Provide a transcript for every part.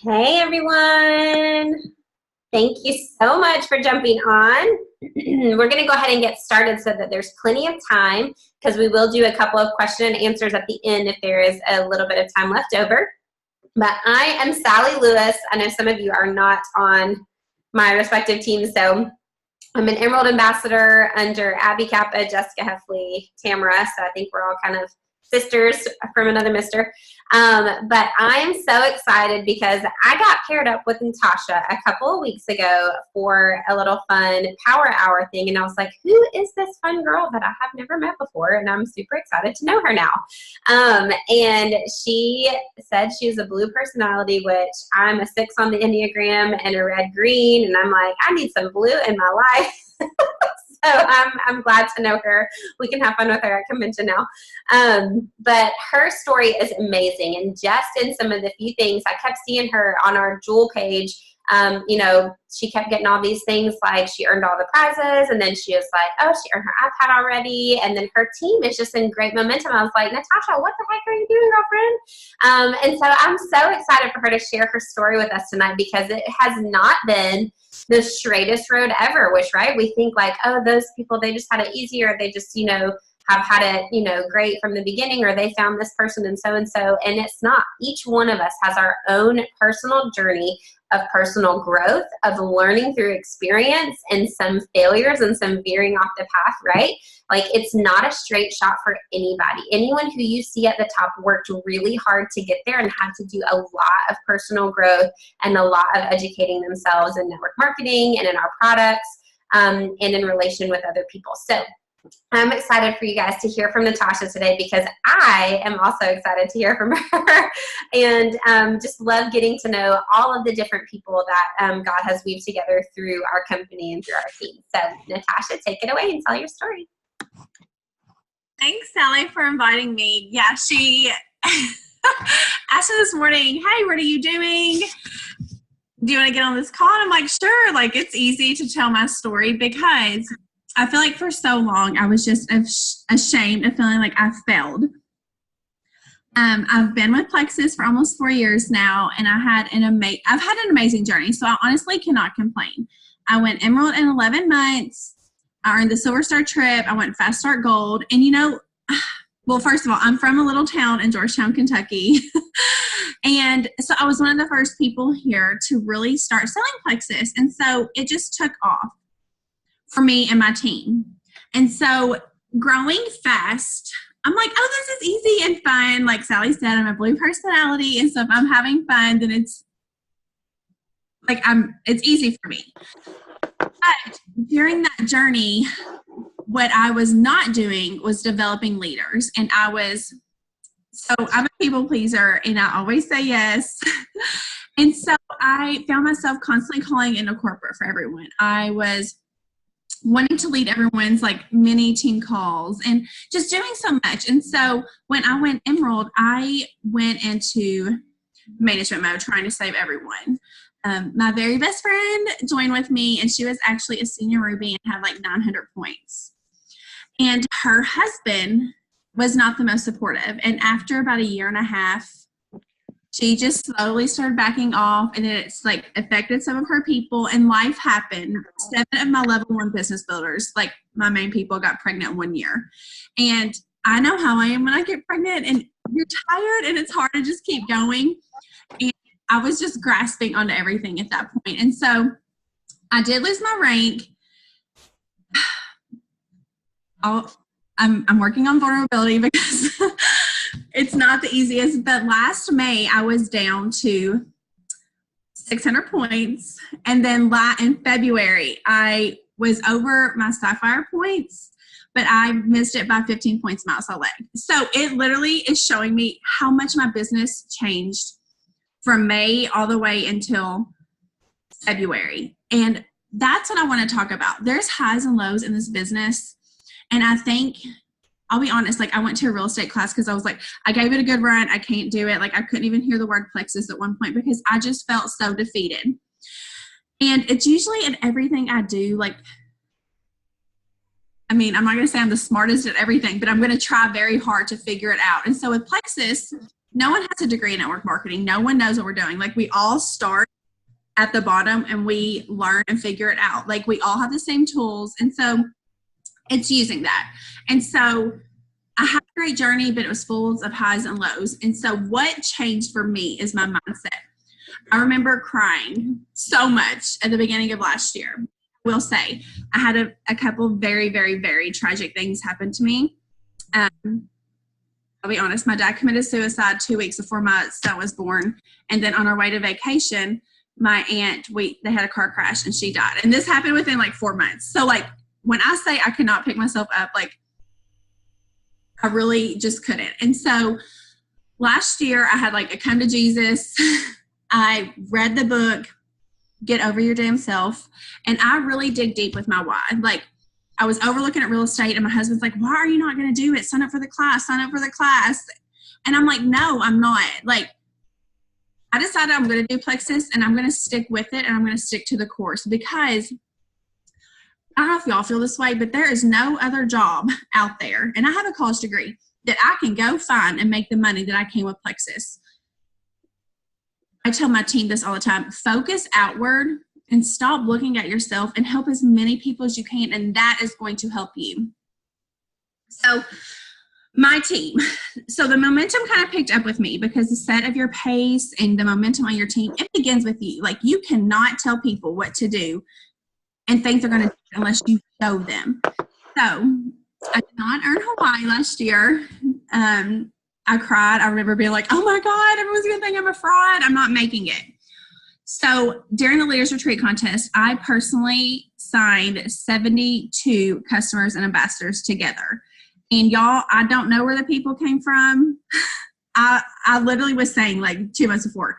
Hey everyone. Thank you so much for jumping on. We're going to go ahead and get started so that there's plenty of time because we will do a couple of question and answers at the end if there is a little bit of time left over. But I am Sally Lewis. I know some of you are not on my respective teams, so I'm an Emerald Ambassador under Abby Kappa, Jessica Heffley, Tamara, so I think we're all kind of sisters from another mister. But I am so excited because I got paired up with Natasha a couple of weeks ago for a little fun power hour thing. And I was like, who is this fun girl that I have never met before? And I'm super excited to know her now. And she said she was a blue personality, which I'm a 6 on the Enneagram and a red green. And I'm like, I need some blue in my life. So I'm glad to know her. We can have fun with her at convention now. But her story is amazing. And just in some of the few things, I kept seeing her on our Jewel page. She kept getting all these things like she earned all the prizes. And then she was like, oh, she earned her iPad already. And then her team is just in great momentum. I was like, Natasha, what the heck are you doing, girlfriend? And so I'm so excited for her to share her story with us tonight because it has not been the straightest road ever, which, right, we think like, oh, those people, they just had it easier. They just, have had it, great from the beginning, or they found this person and so. And it's not. Each one of us has our own personal journey of personal growth, of learning through experience and some failures and some veering off the path, right? Like it's not a straight shot for anybody. Anyone who you see at the top worked really hard to get there and had to do a lot of personal growth and a lot of educating themselves in network marketing and in our products and in relation with other people. So I'm excited for you guys to hear from Natasha today because I am also excited to hear from her and just love getting to know all of the different people that God has weaved together through our company and through our team. So Natasha, take it away and tell your story. Thanks, Sally, for inviting me. Yeah, she asked me this morning, hey, what are you doing? Do you want to get on this call? And I'm like, sure. Like, it's easy to tell my story because I feel like for so long, I was just ashamed of feeling like I failed. I've been with Plexus for almost 4 years now, and I've had an amazing journey. So I honestly cannot complain. I went Emerald in 11 months. I earned the Silver Star trip. I went Fast Start Gold. And well, first of all, I'm from a little town in Georgetown, Kentucky. And so I was one of the first people here to really start selling Plexus. And so it just took off for me and my team. And so growing fast, I'm like, oh, this is easy and fun. Like Sally said, I'm a blue personality. And so if I'm having fun, then it's easy for me. But during that journey, what I was not doing was developing leaders. And I'm a people pleaser and I always say yes. And so I found myself constantly calling into corporate for everyone. I was wanting to lead everyone's mini team calls and just doing so much. And so when I went Emerald, I went into management mode trying to save everyone. My very best friend joined with me and she was actually a senior Ruby and had 900 points. And her husband was not the most supportive. And after about 1.5 years, she just slowly started backing off, and then it's affected some of her people, and life happened. 7 of my level 1 business builders, my main people, got pregnant in 1 year. And I know how I am when I get pregnant, and you're tired, and it's hard to just keep going. And I was just grasping onto everything at that point. And so I did lose my rank. I'm working on vulnerability because it's not the easiest, but last May I was down to 600 points. And then in February, I was over my Sapphire points, but I missed it by 15 points in my outside leg. So it literally is showing me how much my business changed from May all the way until February. And that's what I want to talk about. There's highs and lows in this business. And I think, I'll be honest, I went to a real estate class because I was I gave it a good run. I can't do it. I couldn't even hear the word Plexus at one point because I just felt so defeated. And it's usually in everything I do, I'm not going to say I'm the smartest at everything, but I'm going to try very hard to figure it out. And so with Plexus, no one has a degree in network marketing. No one knows what we're doing. Like, we all start at the bottom and we learn and figure it out. Like, we all have the same tools. And so it's using that. And so I had a great journey, but it was full of highs and lows. And so what changed for me is my mindset. I remember crying so much at the beginning of last year. I will say I had a couple very, very, very tragic things happen to me. I'll be honest, my dad committed suicide 2 weeks before my son was born. And then on our way to vacation, my aunt, they had a car crash and she died. And this happened within like 4 months. So like, when I say I could not pick myself up, like, I really just couldn't. And so last year I had like a come to Jesus. I read the book, Get Over Your Damn Self. And I really dig deep with my why. Like, I was overlooking at real estate and my husband's like, why are you not going to do it? Sign up for the class, sign up for the class. And I'm like, no, I'm not. Like, I decided I'm going to do Plexus and I'm going to stick with it and I'm going to stick to the course because I don't know if y'all feel this way, but there is no other job out there. And I have a college degree that I can go find and make the money that I can with Plexus. I tell my team this all the time, focus outward and stop looking at yourself and help as many people as you can. And that is going to help you. So my team, so the momentum kind of picked up with me because the set of your pace and the momentum on your team, it begins with you. Like, you cannot tell people what to do and think they're going to do it unless you show them. So I did not earn Hawaii last year. I cried. I remember being like, oh my God, everyone's going to think I'm a fraud. I'm not making it. So during the Leaders Retreat contest, I personally signed 72 customers and ambassadors together. And y'all, I don't know where the people came from. I literally was saying like 2 months before,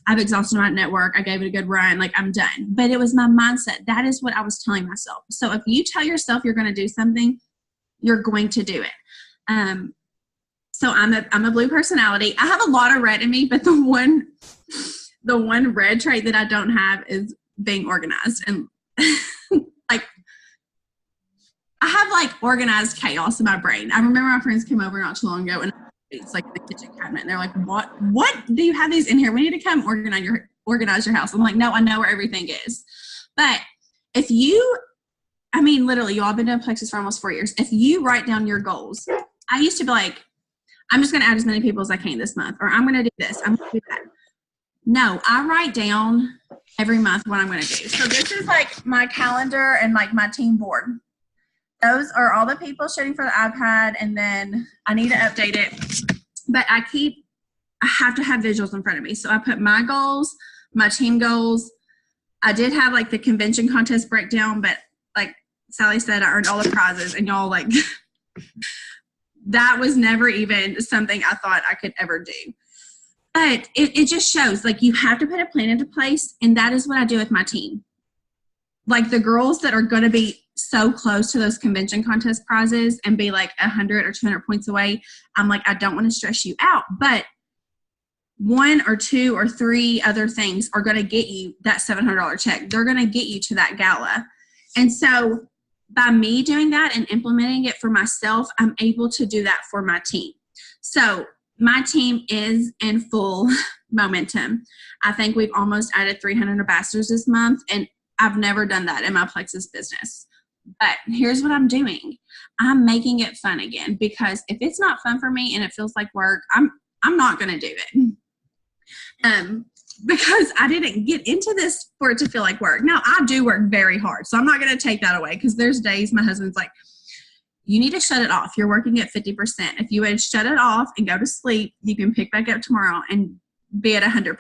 I've exhausted my network. I gave it a good run. Like, I'm done. But it was my mindset. That is what I was telling myself. So if you tell yourself you're going to do something, you're going to do it. So I'm a blue personality. I have a lot of red in me, but the one red trait that I don't have is being organized. And like, I have like organized chaos in my brain. I remember my friends came over not too long ago and it's like the kitchen cabinet and they're like, what do you have these in here? We need to come organize your house. I'm like, no, I know where everything is. But if you, I mean, literally, y'all have been doing Plexus for almost 4 years. If you write down your goals, I used to be like, I'm just going to add as many people as I can this month, or I'm going to do this, I'm going to do that. No, I write down every month what I'm going to do. So this is like my calendar and like my team board. Those are all the people shooting for the iPad, and then I need to update it. But I have to have visuals in front of me. So I put my goals, my team goals. I did have like the convention contest breakdown, but like Sally said, I earned all the prizes, and y'all like, that was never even something I thought I could ever do. But it just shows, like, you have to put a plan into place, and that is what I do with my team. Like, the girls that are going to be so close to those convention contest prizes and be like 100 or 200 points away, I'm like, I don't want to stress you out, but 1 or 2 or 3 other things are going to get you that $700 check. They're going to get you to that gala. And so by me doing that and implementing it for myself, I'm able to do that for my team. So my team is in full momentum. I think we've almost added 300 ambassadors this month, and I've never done that in my Plexus business. But here's what I'm doing. I'm making it fun again, because if it's not fun for me and it feels like work, I'm not going to do it. Because I didn't get into this for it to feel like work. Now, I do work very hard, so I'm not going to take that away, because there's days my husband's like, you need to shut it off. You're working at 50%. If you would shut it off and go to sleep, you can pick back up tomorrow and be at 100%.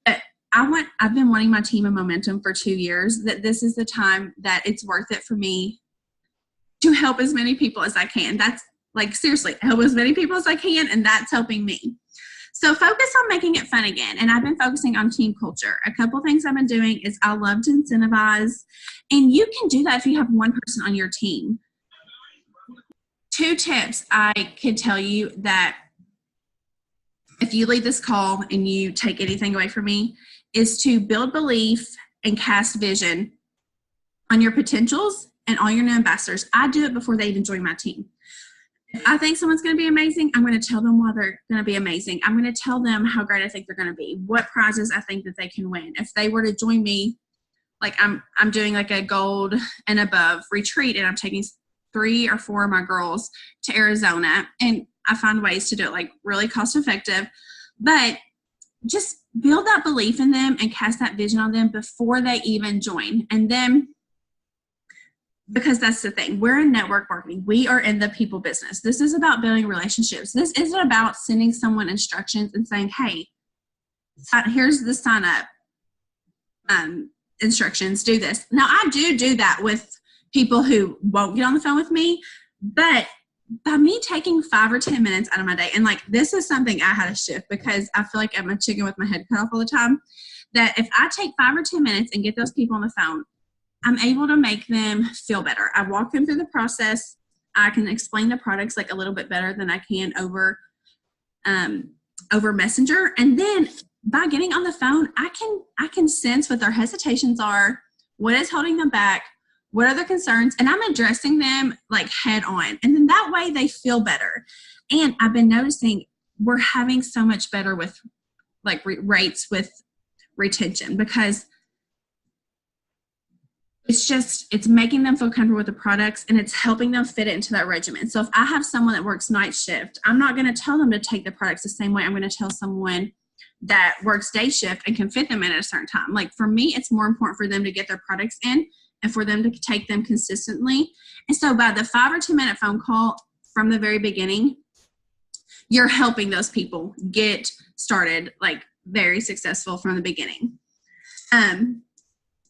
But I've been wanting my team and momentum for 2 years, that this is the time that it's worth it for me to help as many people as I can. That's like, seriously, help as many people as I can, and that's helping me. So focus on making it fun again. And I've been focusing on team culture. A couple things I've been doing is I love to incentivize. And you can do that if you have one person on your team. 2 tips I could tell you that if you leave this call and you take anything away from me is to build belief and cast vision on your potentials and all your new ambassadors. I do it before they even join my team. If I think someone's going to be amazing, I'm going to tell them why they're going to be amazing. I'm going to tell them how great I think they're going to be, what prizes I think that they can win. If they were to join me, like I'm doing like a gold and above retreat, and I'm taking 3 or 4 of my girls to Arizona, and I find ways to do it like really cost effective, but just build that belief in them and cast that vision on them before they even join. And then, because that's the thing, we're in network marketing. We are in the people business. This is about building relationships. This isn't about sending someone instructions and saying, hey, here's the sign up instructions, do this. Now, I do that with people who won't get on the phone with me, but by me taking 5 or 10 minutes out of my day, and like this is something I had to shift because I feel like I'm a chicken with my head cut off all the time, that if I take 5 or 10 minutes and get those people on the phone, I'm able to make them feel better. I walk them through the process. I can explain the products like a little bit better than I can over Messenger. And then by getting on the phone, I can sense what their hesitations are, what is holding them back, what are their concerns, and I'm addressing them like head on. And then that way they feel better. And I've been noticing we're having so much better with like rates with retention, because it's making them feel comfortable with the products, and it's helping them fit it into that regimen. So if I have someone that works night shift, I'm not going to tell them to take the products the same way I'm going to tell someone that works day shift and can fit them in at a certain time. Like for me, it's more important for them to get their products in and for them to take them consistently. And so by the 5 or 10 minute phone call from the very beginning, you're helping those people get started like very successful from the beginning.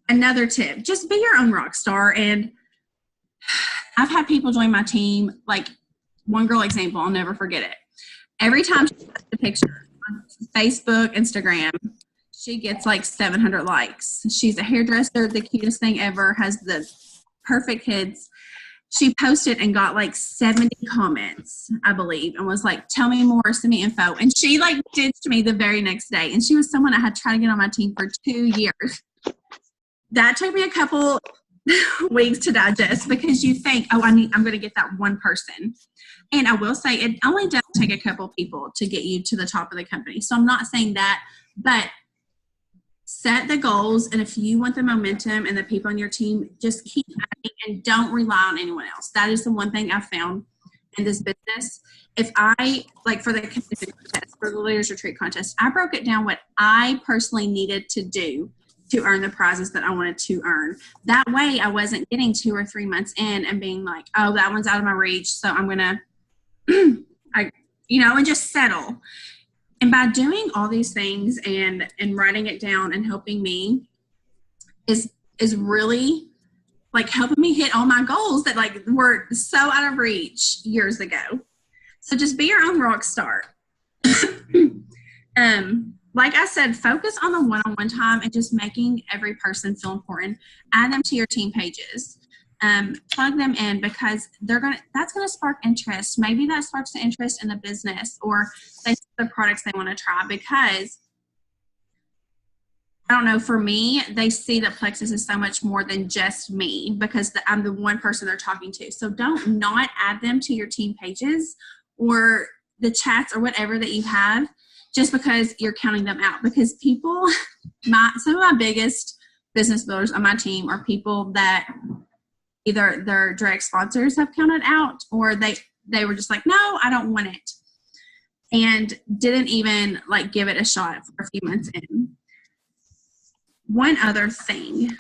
Another tip, just be your own rock star. And I've had people join my team, like one girl example, I'll never forget it. Every time she posts a picture on Facebook, Instagram, she gets like 700 likes. She's a hairdresser, the cutest thing ever, has the perfect kids. She posted and got like 70 comments, I believe, and was like, tell me more, send me info. And she like ditched me the very next day. And she was someone I had tried to get on my team for 2 years. That took me a couple weeks to digest, because you think, oh, I'm going to get that one person. And I will say it only does take a couple people to get you to the top of the company. So I'm not saying that, but set the goals. And if you want the momentum and the people on your team, just keep adding and don't rely on anyone else. That is the one thing I found in this business. If I, like for the contest, for the Leaders Retreat contest, I broke it down what I personally needed to do to earn the prizes that I wanted to earn. That way I wasn't getting 2 or 3 months in and being like, oh, that one's out of my reach, so I'm going to, and just settle. And by doing all these things and writing it down and helping me is really like helping me hit all my goals that like were so out of reach years ago. So just be your own rock star. Like I said, focus on the one-on-one time and just making every person feel important. Add them to your team pages. Plug them in, because that's gonna spark interest. Maybe that sparks the interest in the business, or they see the products they want to try, because I don't know, for me, they see that Plexus is so much more than just me, because I'm the one person they're talking to. So don't not add them to your team pages or the chats or whatever that you have, just because you're counting them out. Because people, some of my biggest business builders on my team are people that either their direct sponsors have counted out, or they were just like, no, I don't want it, and didn't even like give it a shot for a few months in. One other thing,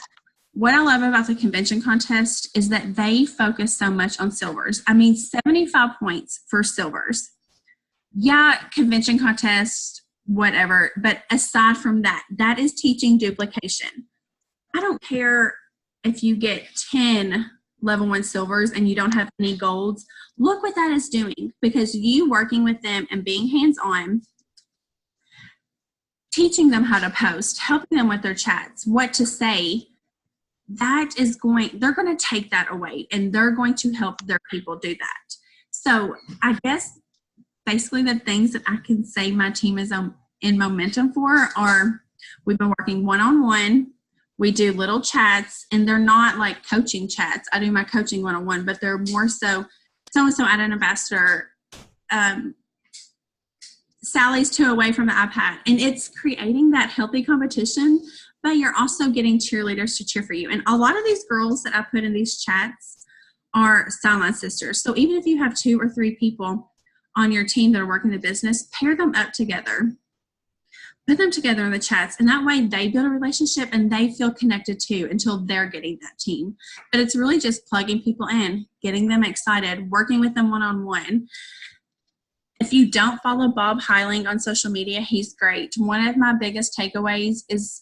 what I love about the convention contest is that they focus so much on silvers. I mean, 75 points for silvers. Yeah, convention contest, whatever. But aside from that, that is teaching duplication. I don't care if you get 10 level 1 silvers and you don't have any golds. Look what that is doing, because you working with them and being hands-on, teaching them how to post, helping them with their chats, what to say, they're going to take that away, and they're going to help their people do that. So I guess basically the things that I can say my team is in momentum for are, we've been working one-on-one. We do little chats, and they're not like coaching chats. I do my coaching one-on-one, but they're more so so-and-so at an ambassador, Sally's 2 away from the iPad. And it's creating that healthy competition, but you're also getting cheerleaders to cheer for you. And a lot of these girls that I put in these chats are Sideline Sisters. So even if you have 2 or 3 people on your team that are working the business, pair them up together. Put them together in the chats, and that way they build a relationship and they feel connected too until they're getting that team. But it's really just plugging people in, getting them excited, working with them one-on-one. If you don't follow Bob Heiling on social media, he's great. One of my biggest takeaways is,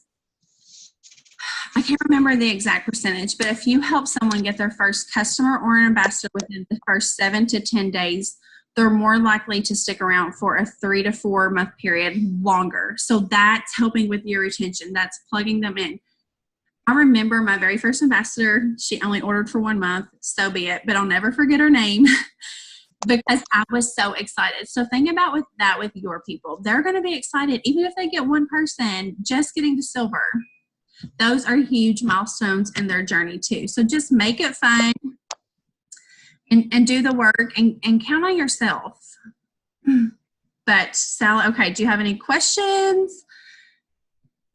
I can't remember the exact percentage, but if you help someone get their first customer or an ambassador within the first 7 to 10 days, they're more likely to stick around for a 3 to 4 month period longer. So that's helping with your retention. That's plugging them in. I remember my very first ambassador, she only ordered for 1 month, so be it, but I'll never forget her name because I was so excited. So think about that with your people. They're going to be excited, even if they get one person just getting to silver. Those are huge milestones in their journey too. So just make it fun. And do the work and count on yourself. But Sally, okay, do you have any questions?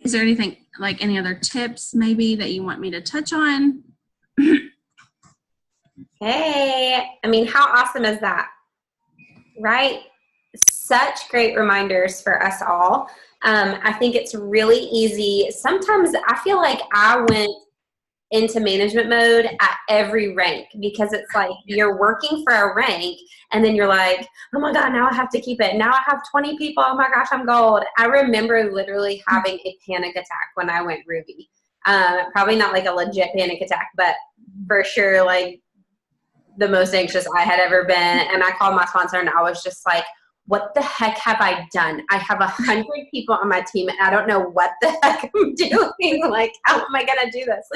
Is there anything, like any other tips maybe that you want me to touch on? Hey, I mean, how awesome is that? Right? Such great reminders for us all. I think it's really easy. Sometimes I feel like I went into management mode at every rank because it's like you're working for a rank and then you're like, oh my God, now I have to keep it. Now I have 20 people. Oh my gosh, I'm gold. I remember literally having a panic attack when I went Ruby. Probably not like a legit panic attack, but for sure like the most anxious I had ever been. And I called my sponsor and I was just like, what the heck have I done? I have 100 people on my team and I don't know what the heck I'm doing. Like, how am I going to do this?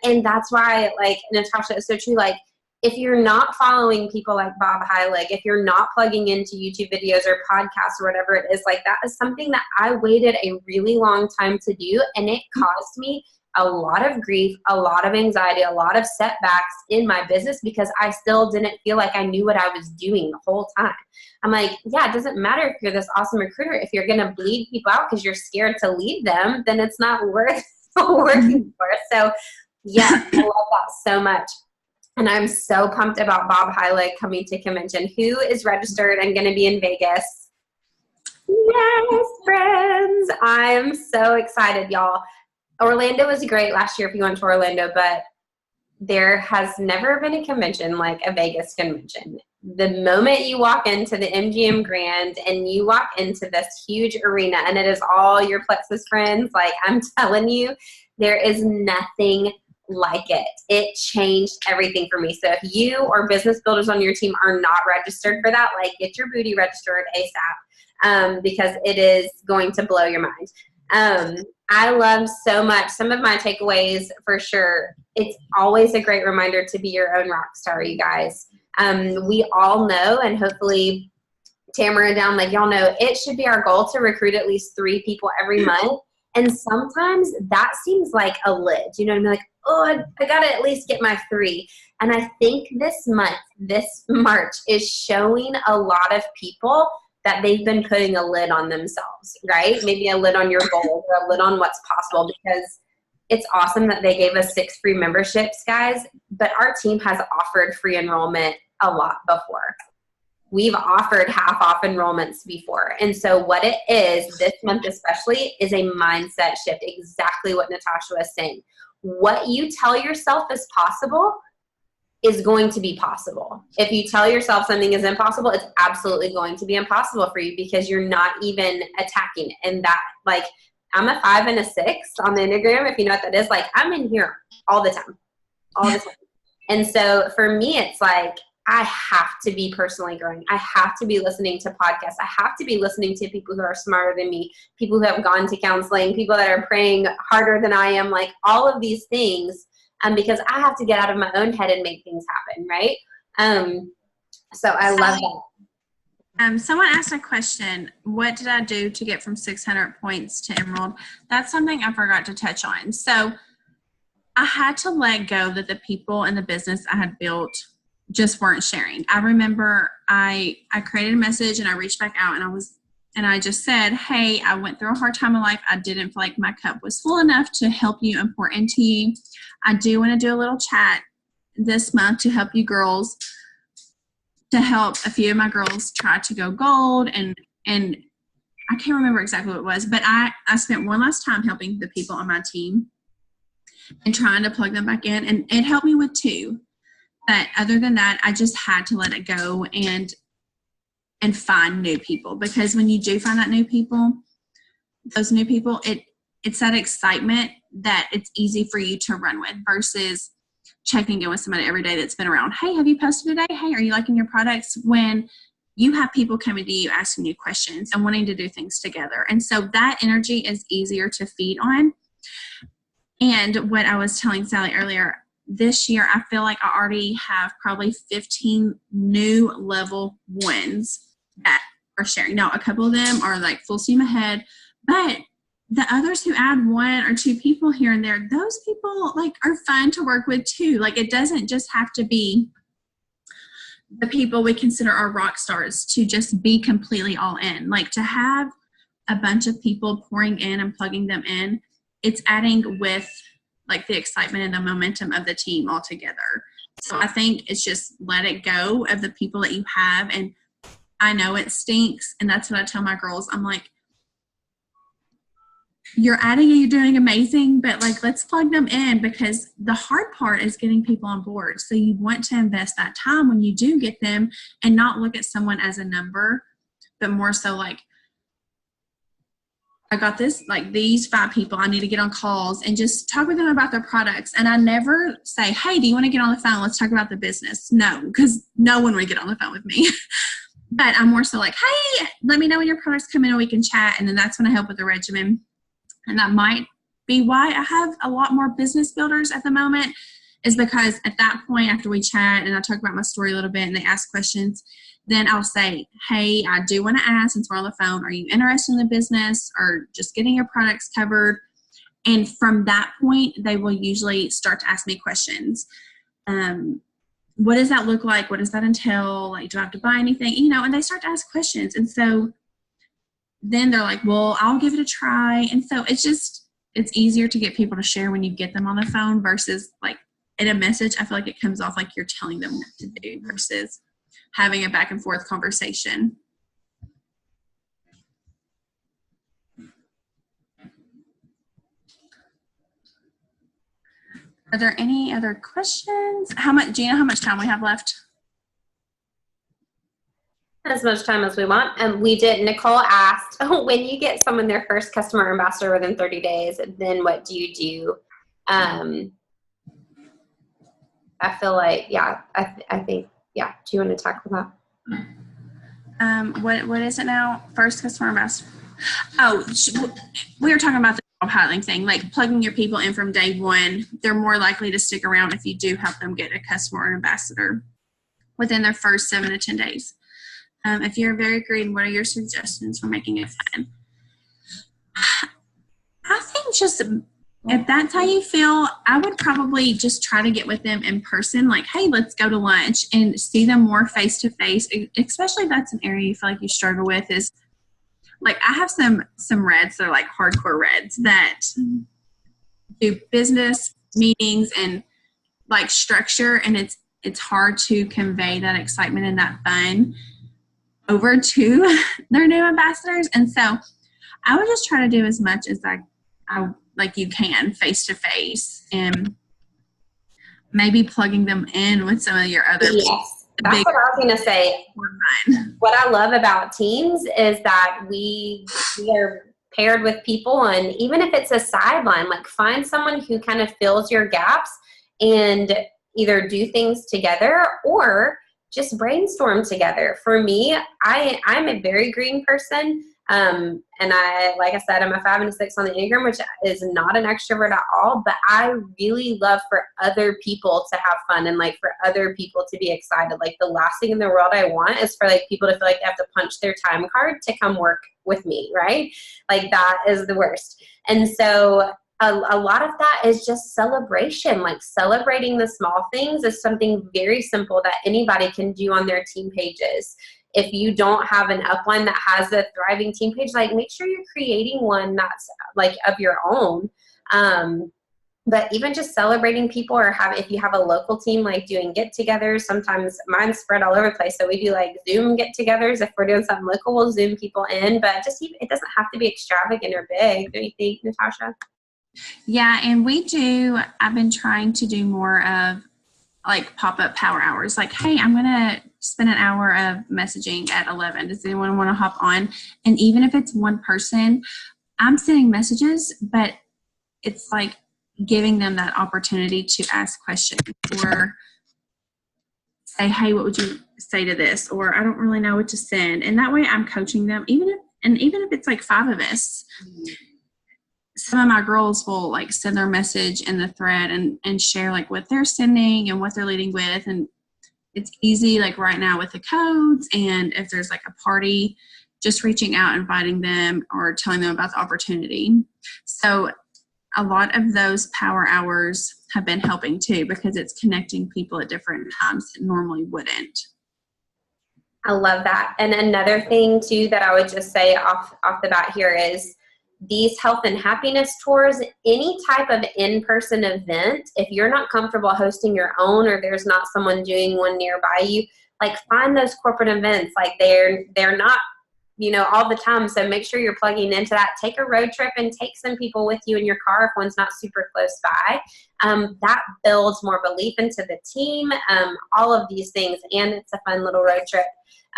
And that's why, like, Natasha is so true. Like, if you're not following people like Bob Heilig, if you're not plugging into YouTube videos or podcasts or whatever it is, like, that is something that I waited a really long time to do. And it caused me a lot of grief, a lot of anxiety, a lot of setbacks in my business because I still didn't feel like I knew what I was doing the whole time. I'm like, yeah, it doesn't matter if you're this awesome recruiter. If you're going to bleed people out because you're scared to lead them, then it's not worth working for. So yeah, I love that so much. And I'm so pumped about Bob Heilig coming to convention. Who is registered and going to be in Vegas? Yes, friends. I'm so excited, y'all. Orlando was great last year if you went to Orlando, but there has never been a convention like a Vegas convention. The moment you walk into the MGM Grand and you walk into this huge arena and it is all your Plexus friends, like I'm telling you, there is nothing like it. It changed everything for me. So if you or business builders on your team are not registered for that, like get your booty registered ASAP because it is going to blow your mind. I love so much. Some of my takeaways for sure. It's always a great reminder to be your own rock star, you guys. We all know, and hopefully Tamara down, like y'all know, it should be our goal to recruit at least 3 people every month. And sometimes that seems like a lid, you know what I mean? Like, oh, I got to at least get my 3. And I think this month, this March is showing a lot of people that they've been putting a lid on themselves, right? Maybe a lid on your goals or a lid on what's possible, because it's awesome that they gave us 6 free memberships, guys, but our team has offered free enrollment a lot before. We've offered half off enrollments before. And so what it is this month especially is a mindset shift, exactly what Natasha was saying. What you tell yourself is possible is going to be possible. If you tell yourself something is impossible, it's absolutely going to be impossible for you because you're not even attacking it. And that, like, I'm a 5 and a 6 on the Enneagram, if you know what that is. Like, I'm in here all the time. And so for me, it's like, I have to be personally growing. I have to be listening to podcasts. I have to be listening to people who are smarter than me, people who have gone to counseling, people that are praying harder than I am, like all of these things. Because I have to get out of my own head and make things happen, right? So I love that. Someone asked a question, what did I do to get from 600 points to Emerald? That's something I forgot to touch on. So I had to let go that the people in the business I had built just weren't sharing. I remember I created a message and I reached back out and I just said, hey, I went through a hard time in life. I didn't feel like my cup was full enough to help you and pour into you. I do want to do a little chat this month to help you girls, to help a few of my girls try to go gold. And I can't remember exactly what it was, but I spent one last time helping the people on my team and trying to plug them back in. And it helped me with 2. But other than that, I just had to let it go and find new people, because when you do find that those new people, it's that excitement that it's easy for you to run with versus checking in with somebody every day that's been around. Hey, have you posted today? Hey, are you liking your products? When you have people coming to you asking you questions and wanting to do things together. And so that energy is easier to feed on. And what I was telling Sally earlier, this year, I feel like I already have probably 15 new level ones that are sharing. Now, a couple of them are like full steam ahead, but the others who add 1 or 2 people here and there, those people like are fun to work with too. Like it doesn't just have to be the people we consider our rock stars to just be completely all in. Like to have a bunch of people pouring in and plugging them in, it's adding with like the excitement and the momentum of the team all together. So I think it's just let it go of the people that you have. And I know it stinks. And that's what I tell my girls. I'm like, you're adding and you're doing amazing, but like, let's plug them in, because the hard part is getting people on board. So you want to invest that time when you do get them and not look at someone as a number, but more so like, I got this, like these 5 people, I need to get on calls and just talk with them about their products. And I never say, hey, do you want to get on the phone? Let's talk about the business. No, because no one would get on the phone with me. But I'm more so like, hey, let me know when your products come in and we can chat. And then that's when I help with the regimen. And that might be why I have a lot more business builders at the moment, is because at that point, after we chat and I talk about my story a little bit and they ask questions, then I'll say, hey, I do want to ask, since we're on the phone, are you interested in the business or just getting your products covered? And from that point, they will usually start to ask me questions. What does that look like? What does that entail? Like, do I have to buy anything? You know, and they start to ask questions. And so then they're like, well, I'll give it a try. And so it's easier to get people to share when you get them on the phone versus like in a message. I feel like it comes off like you're telling them what to do versus having a back and forth conversation. Are there any other questions? Do you know how much time we have left? As much time as we want. And Nicole asked, when you get someone their first customer ambassador within 30 days, then what do you do? I feel like, yeah, I think, yeah. Do you want to talk about that? What is it now? First customer ambassador. Oh, we were talking about the job hiring thing, like plugging your people in from day one. They're more likely to stick around if you do help them get a customer or ambassador within their first 7 to 10 days. If you're very green, what are your suggestions for making it fun? I think just if that's how you feel, I would probably just try to get with them in person. Like, hey, let's go to lunch and see them more face to face. Especially if that's an area you feel like you struggle with. Is like I have some reds that are like hardcore reds that do business meetings and like structure, and it's hard to convey that excitement and that fun over to their new ambassadors. And so I would just try to do as much as I like you can face to face, and maybe plugging them in with some of your other. Yes, that's what I was going to say. What I love about teams is that we are paired with people, and even if it's a sideline, like find someone who kind of fills your gaps and either do things together or just brainstorm together. For me, I'm a very green person. And like I said, I'm a 5 and a 6 on the Enneagram, which is not an extrovert at all, but I really love for other people to have fun and like for other people to be excited. Like the last thing in the world I want is for like people to feel like they have to punch their time card to come work with me, right? Like that is the worst. And so a lot of that is just celebration. Like celebrating the small things is something very simple that anybody can do on their team pages. If you don't have an upline that has a thriving team page, like make sure you're creating one that's like of your own. But even just celebrating people, or if you have a local team, like doing get-togethers, sometimes mine's spread all over the place. So we do like Zoom get-togethers. If we're doing something local, we'll Zoom people in. But just it doesn't have to be extravagant or big. Don't you think, Natasha? Yeah, and I've been trying to do more of like pop-up power hours. Like, hey, I'm going to spend an hour of messaging at 11. Does anyone want to hop on? And even if it's one person, I'm sending messages, but it's like giving them that opportunity to ask questions or say, hey, what would you say to this? Or I don't really know what to send. And that way I'm coaching them, even if it's like 5 of us. Some of my girls will like send their message in the thread and share like what they're sending and what they're leading with. And it's easy like right now with the codes, and if there's like a party, just reaching out, inviting them or telling them about the opportunity. So a lot of those power hours have been helping too, because it's connecting people at different times that normally wouldn't. I love that. And another thing too that I would just say off the bat here is these health and happiness tours, any type of in-person event, if you're not comfortable hosting your own or there's not someone doing one nearby you, like find those corporate events. Like they're not, all the time. So make sure you're plugging into that. Take a road trip and take some people with you in your car if one's not super close by. That builds more belief into the team, all of these things. And it's a fun little road trip.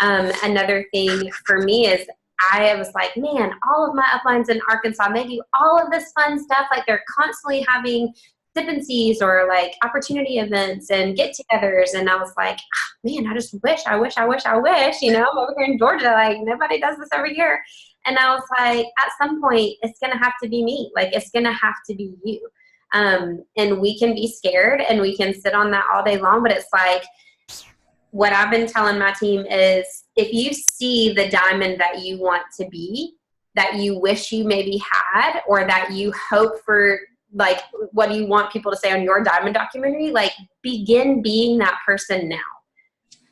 Another thing for me is I was like, man, all of my uplines in Arkansas, they do all of this fun stuff. Like they're constantly having sip and sees or like opportunity events and get-togethers. And I was like, man, I just wish, I'm over here in Georgia, like nobody does this every year. And I was like, at some point, it's going to have to be me. Like it's going to have to be you. And we can be scared and we can sit on that all day long, but it's like, what I've been telling my team is if you see the diamond that you want to be, that you wish you maybe had, or that you hope for, like what do you want people to say on your diamond documentary, like begin being that person now.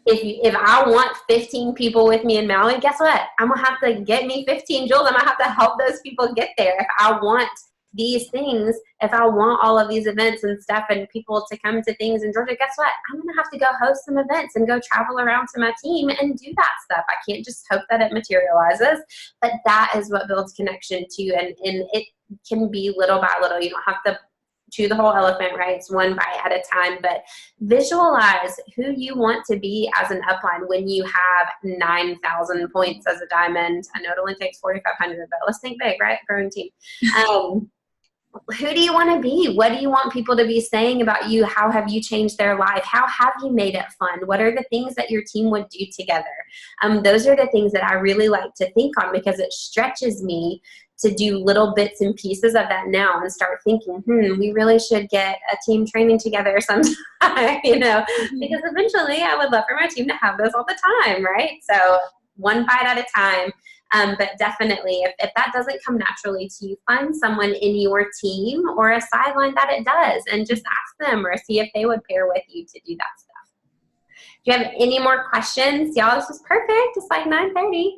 If I want 15 people with me in Maui, guess what? I'm going to have to get me 15 jewels. I'm going to have to help those people get there. If I want these things, if I want all of these events and stuff and people to come to things in Georgia, guess what? I'm going to have to go host some events and go travel around to my team and do that stuff. I can't just hope that it materializes, but that is what builds connection too. And it can be little by little. You don't have to chew the whole elephant, right? It's one bite at a time, but visualize who you want to be as an upline when you have 9,000 points as a diamond. I know it only takes 4,500, but let's think big, right? Growing team. Who do you want to be? What do you want people to be saying about you? How have you changed their life? How have you made it fun? What are the things that your team would do together? Those are the things that I really like to think on, because it stretches me to do little bits and pieces of that now and start thinking, we really should get a team training together sometime, because eventually I would love for my team to have those all the time, right? So one bite at a time. But definitely, if that doesn't come naturally to you, find someone in your team or a sideline that it does and just ask them or see if they would pair with you to do that stuff. Do you have any more questions? Y'all, this was perfect. It's like 9:30.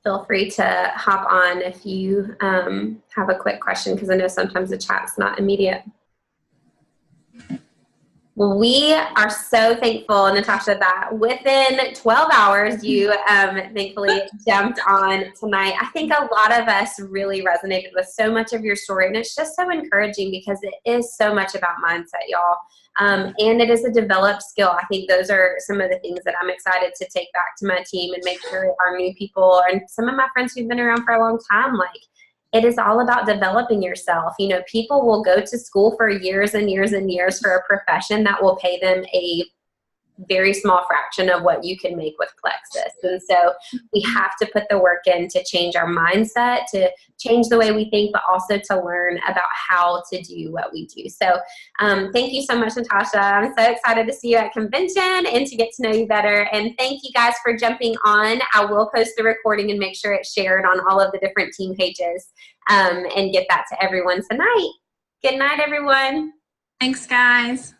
Feel free to hop on if you have a quick question, because I know sometimes the chat's not immediate. We are so thankful, Natasha, that within 12 hours you thankfully jumped on tonight. I think a lot of us really resonated with so much of your story, and it's just so encouraging because it is so much about mindset, y'all. And it is a developed skill. I think those are some of the things that I'm excited to take back to my team and make sure our new people and some of my friends who've been around for a long time, like, it is all about developing yourself. People will go to school for years and years and years for a profession that will pay them a very small fraction of what you can make with Plexus. And so we have to put the work in to change our mindset, to change the way we think, but also to learn about how to do what we do. So thank you so much, Natasha. I'm so excited to see you at convention and to get to know you better. And thank you guys for jumping on. I will post the recording and make sure it's shared on all of the different team pages and get that to everyone tonight. Good night, everyone. Thanks, guys.